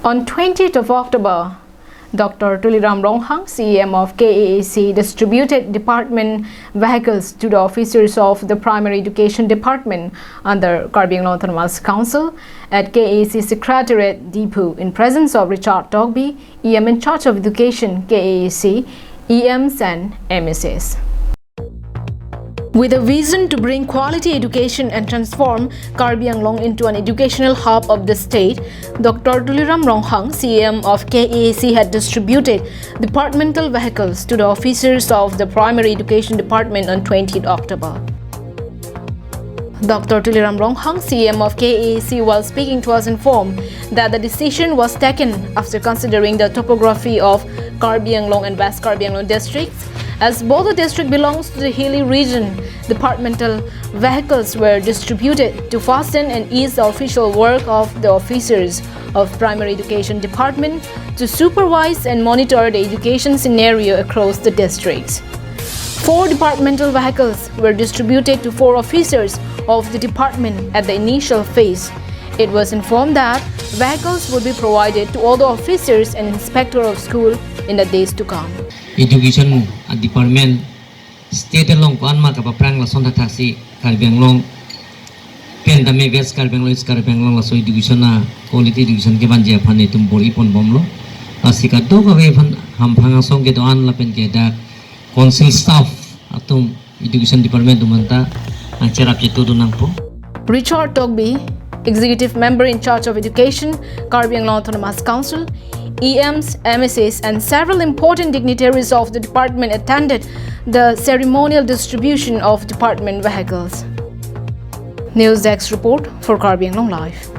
On 20th of October, Dr. Tuliram Ronghang, CEM of KAAC, distributed department vehicles to the officers of the Primary Education Department under Karbi Anglong Autonomous Council at KAAC Secretariat Depot in presence of Richard Togby, EM in charge of education, KAAC, EMs and MSs. With a vision to bring quality education and transform Karbi Anglong into an educational hub of the state, Dr. Tuliram Ronghang, CEM of KAAC, had distributed departmental vehicles to the officers of the Primary Education Department on 20th October. Dr. Tuliram Ronghang, CEM of KAAC, while speaking to us, informed that the decision was taken after considering the topography of Karbi Anglong and West Karbi Anglong districts. As both the district belongs to the hilly region, departmental vehicles were distributed to fasten and ease the official work of the officers of Primary Education Department to supervise and monitor the education scenario across the districts. 4 departmental vehicles were distributed to 4 officers of the department at the initial phase. It was informed that vehicles would be provided to all the officers and inspector of school in the days to come. Education Department state along Panma Kapaprang la Sonda Taxi Karbi Anglong Pendame West Karbi Anglong is Karbi Anglong la so education na quality education ke ban je phane tum bori pon bomlo asika do ka ve phan ham phanga song ke doan la pen ke da council staff atum education department dumanta anchara ke to dunang po. Richard Togby, executive member in charge of education, Karbi Anglong Autonomous Council, EMs, MSs and several important dignitaries of the department attended the ceremonial distribution of department vehicles. News Desk report for Karbi Anglong Live.